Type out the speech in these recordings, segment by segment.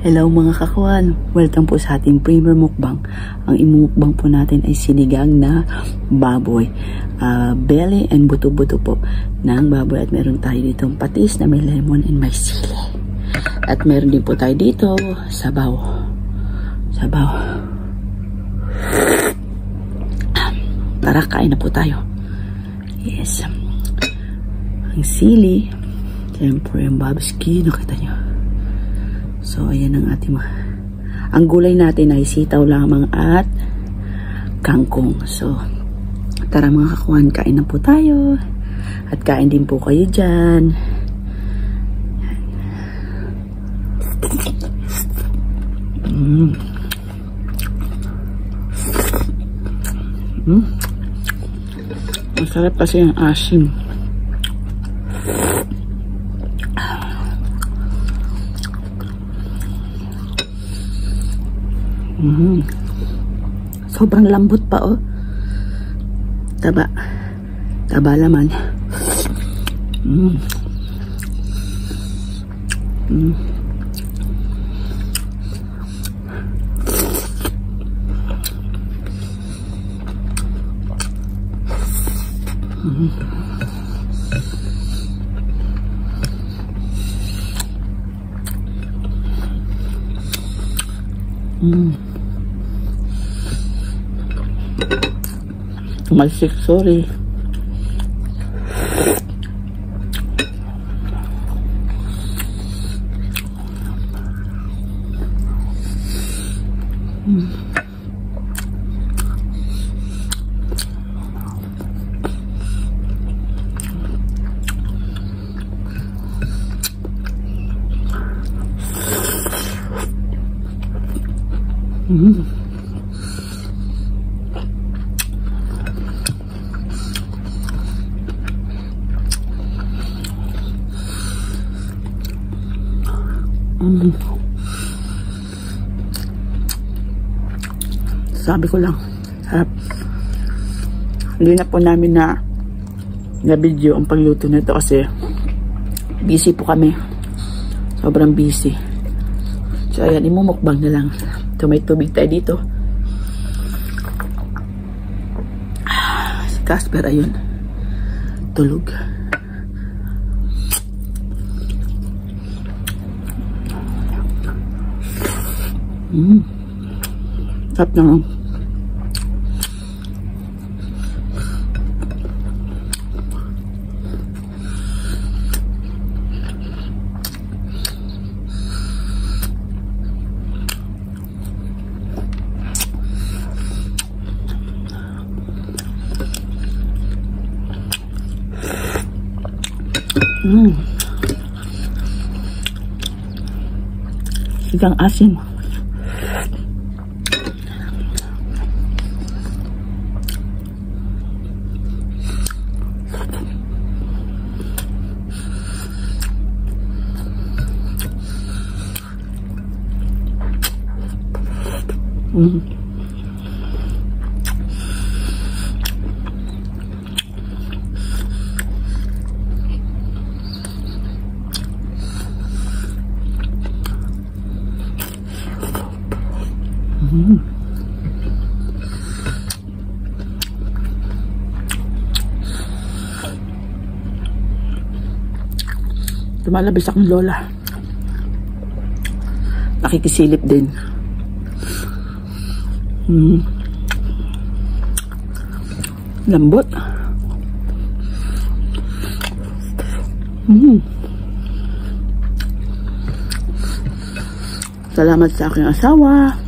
Hello mga kakuan, welcome po sa ating premier mukbang. Ang imumukbang po natin ay sinigang na baboy, belly and buto-buto po ng baboy. At meron tayo dito patis na may lemon and may sili. At meron din po tayo dito sabaw. Tara, kain na po tayo. Yes, ang sili, siyempre ang babski, nakita nyo. So, ayan ang ating ang gulay natin ay sitaw lamang at kangkong. So, tara mga kakuan, kain na po tayo. At kain din po kayo dyan. Masarap kasi ang asim. Sobrang lambot pa, oh. Taba laman. Malsik, sorry. Sabi ko lang, harap. Hindi na po namin na video ang pagluto nito kasi busy po kami. Sobrang busy. So ayan, imumukbang na lang. So may tubig tayo dito. Si Casper, ayun, tulog. Sarap naman. Sigang asin. Lumalabis akong lola. Nakikisilip din. Lambot. Salamat sa aking asawa.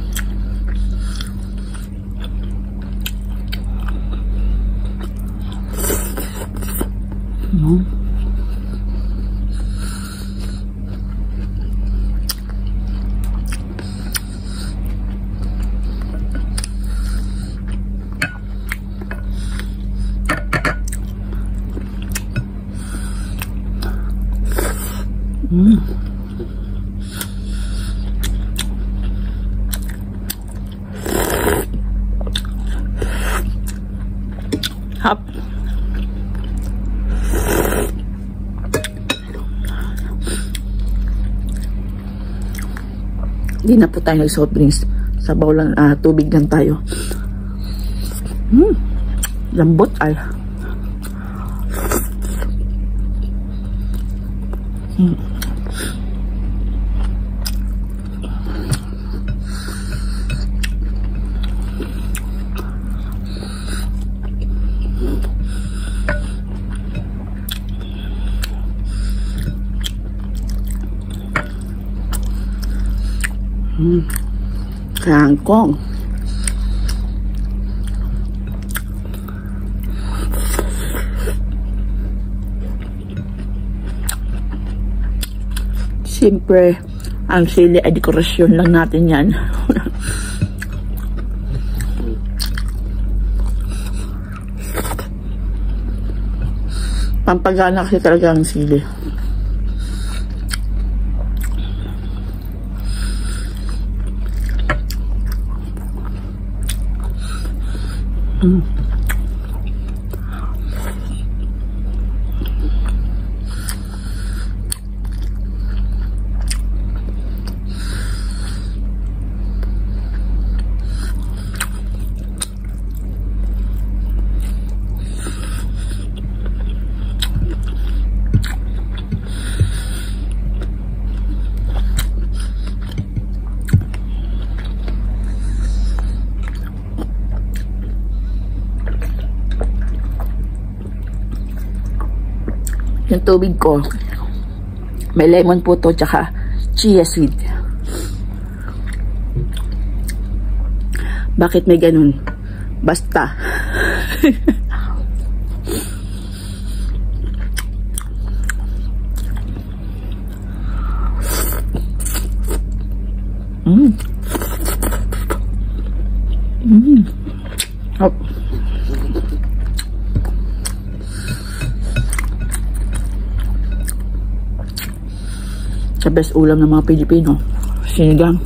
Hap. Hindi na po tayo nag-soft drinks. Sabaw lang, tubig lang tayo. Lambot ay. Kangkong. Siyempre, ang sili ay dekorasyon lang natin yan. Pampagana kasi talaga ang sili. Yung tubig ko, may lemon po to, tsaka chia seed. Bakit may ganun? Basta. Oh. Sa best ulam ng mga Pilipino, sinigang.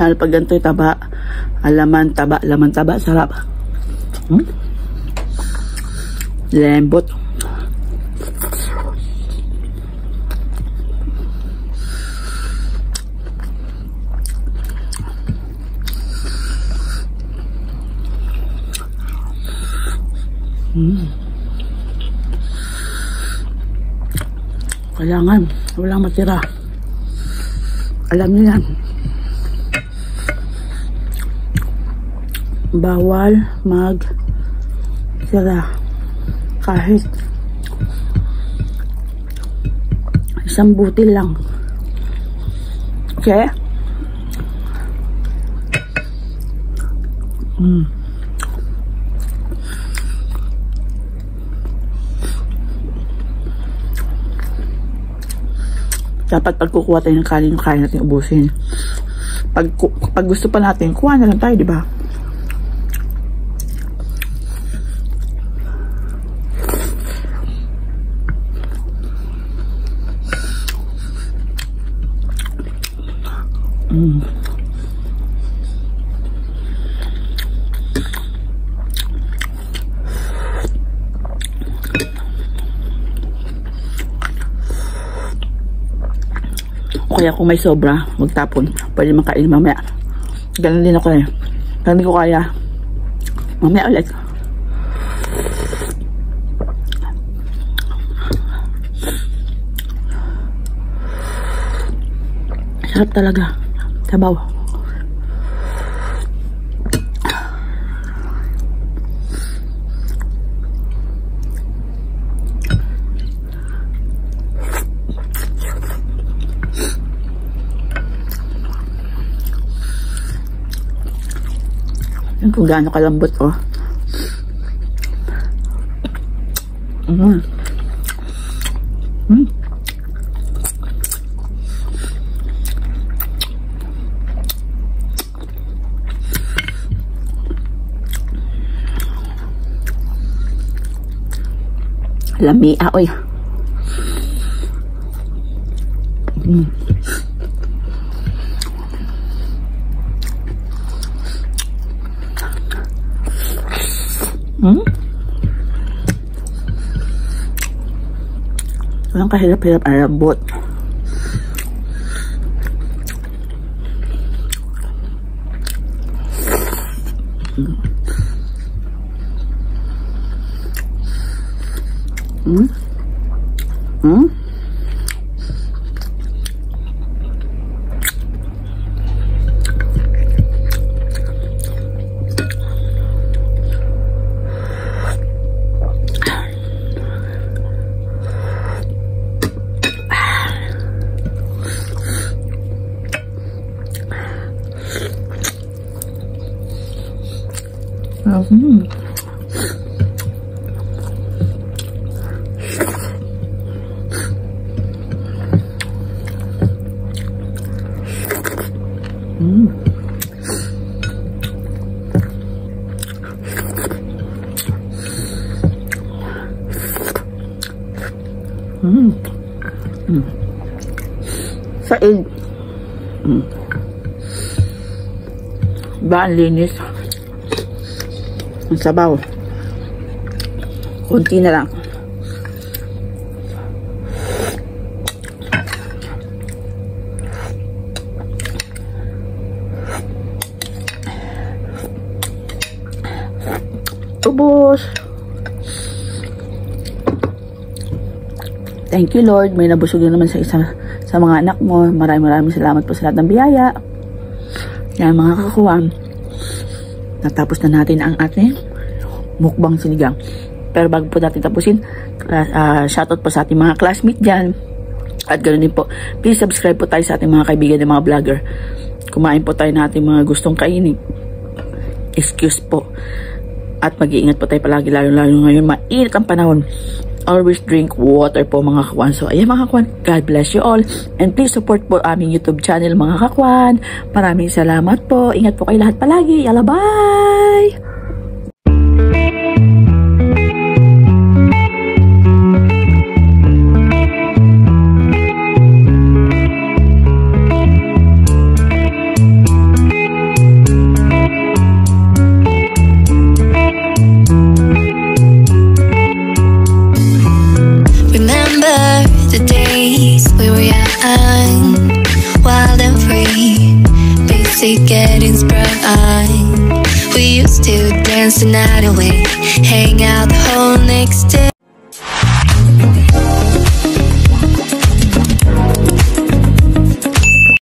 Lalo pag ganito taba, laman taba, sarap. Lembot. Kailangan walang matira. Alam niyo yan. Bawal mag-tira kahit isang butil lang. Okay? Dapat pag kukuha tayo ng kanin, yung kain natin ubusin. Pag gusto pa natin, kuha na lang tayo, di ba? Kaya kung may sobra, magtapon. Pwede makain mamaya. Ganun din ako eh. Pag hindi ko kaya, mamaya ulit. Sarap talaga. Sabaw. Kung gaano kalambot, oh. Lamia, oy. Walang kahirap-hirap, ang lambot. Saig. Ba, ang linis. Ang sabaw. Kunti na lang. Ubos. Thank you, Lord. May nabusog na naman sa mga anak mo. Maraming salamat po sa lahat ng biyaya. Yan, mga kakuwang. Natapos na natin ang ating mukbang sinigang. Pero bago po natin tapusin, shoutout po sa ating mga classmates dyan. At ganoon din po, please subscribe po tayo sa ating mga kaibigan ng mga vlogger. Kumain po tayo na ating mga gustong kainin. Excuse po. At mag-iingat po tayo palagi, lalo ngayon, mainit ang panahon. Always drink water po, mga kakwan. So, ayan mga kakwan, God bless you all. And please support po aming YouTube channel, mga kakwan. Maraming salamat po. Ingat po kayo lahat palagi. Yalla, bye! Getting sprung. We used to dance the night away, hang out the whole next day.